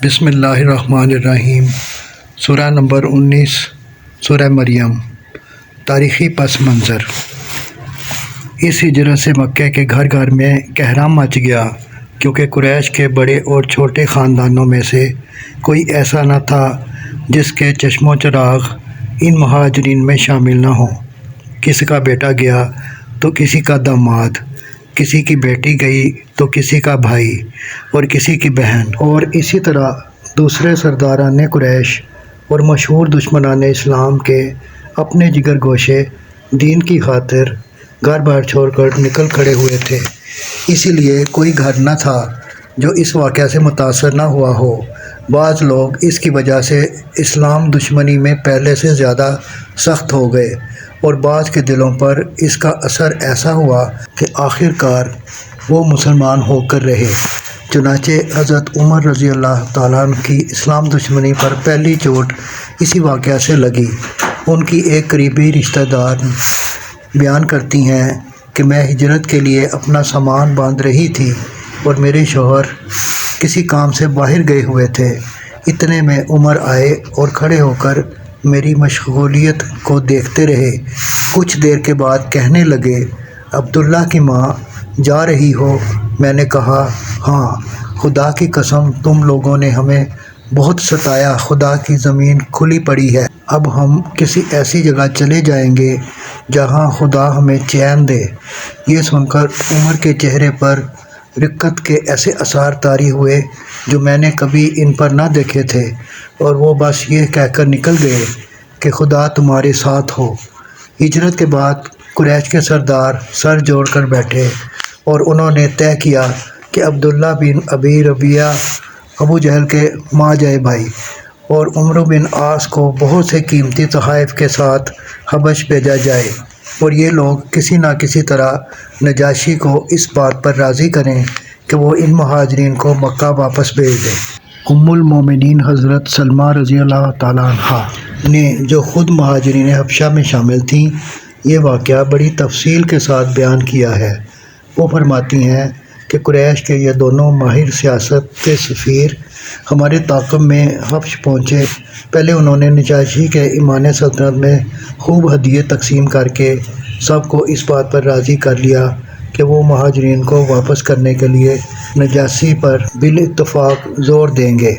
بسم اللہ الرحمن الرحیم۔ سورہ نمبر 19 سورہ مریم۔ تاریخی پس منظر۔ اس ہجرت سے مکہ کے گھر گھر میں کہرام مچ گیا، کیونکہ قریش کے بڑے اور چھوٹے خاندانوں میں سے کوئی ایسا نہ تھا جس کے چشم و چراغ ان مہاجرین میں شامل نہ ہوں۔ کسی کا بیٹا گیا تو کسی کا داماد، کسی کی بیٹی گئی تو کسی کا بھائی اور کسی کی بہن، اور اسی طرح دوسرے سرداران قریش اور مشہور دشمنان اسلام کے اپنے جگر گوشے دین کی خاطر گھر بار چھوڑ کر نکل کھڑے ہوئے تھے۔ اسی لیے کوئی گھر نہ تھا جو اس واقعہ سے متاثر نہ ہوا ہو۔ بعض لوگ اس کی وجہ سے اسلام دشمنی میں پہلے سے زیادہ سخت ہو گئے، اور بعض کے دلوں پر اس کا اثر ایسا ہوا کہ آخر کار وہ مسلمان ہو کر رہے۔ چنانچہ حضرت عمر رضی اللہ تعالیٰ عنہ کی اسلام دشمنی پر پہلی چوٹ اسی واقعہ سے لگی۔ ان کی ایک قریبی رشتہ دار بیان کرتی ہیں کہ میں ہجرت کے لیے اپنا سامان باندھ رہی تھی اور میرے شوہر کسی کام سے باہر گئے ہوئے تھے۔ اتنے میں عمر آئے اور کھڑے ہو کر میری مشغولیت کو دیکھتے رہے۔ کچھ دیر کے بعد کہنے لگے، عبداللہ کی ماں جا رہی ہو؟ میں نے کہا، ہاں، خدا کی قسم تم لوگوں نے ہمیں بہت ستایا، خدا کی زمین کھلی پڑی ہے، اب ہم کسی ایسی جگہ چلے جائیں گے جہاں خدا ہمیں چین دے۔ یہ سن کر عمر کے چہرے پر رقت کے ایسے اثار طاری ہوئے جو میں نے کبھی ان پر نہ دیکھے تھے، اور وہ بس یہ کہہ کر نکل گئے کہ خدا تمہارے ساتھ ہو۔ ہجرت کے بعد قریش کے سردار سر جوڑ کر بیٹھے اور انہوں نے طے کیا کہ عبداللہ بن ابی ربیعہ ابو جہل کے ماجائے بھائی اور عمرو بن عاص کو بہت سے قیمتی تحائف کے ساتھ حبش بھیجا جائے، اور یہ لوگ کسی نہ کسی طرح نجاشی کو اس بات پر راضی کریں کہ وہ ان مہاجرین کو مکہ واپس بھیج دیں۔ ام المومنین حضرت سلمہ رضی اللہ تعالیٰ عنہا نے، جو خود مہاجرین حبشہ میں شامل تھیں، یہ واقعہ بڑی تفصیل کے ساتھ بیان کیا ہے۔ وہ فرماتی ہیں کہ قریش کے یہ دونوں ماہر سیاست کے سفیر ہمارے طاقم میں حبش پہنچے۔ پہلے انہوں نے نجاشی کے ایمان سلطنت میں خوب ہدیے تقسیم کر کے سب کو اس بات پر راضی کر لیا کہ وہ مہاجرین کو واپس کرنے کے لیے نجاشی پر بالاتفاق زور دیں گے۔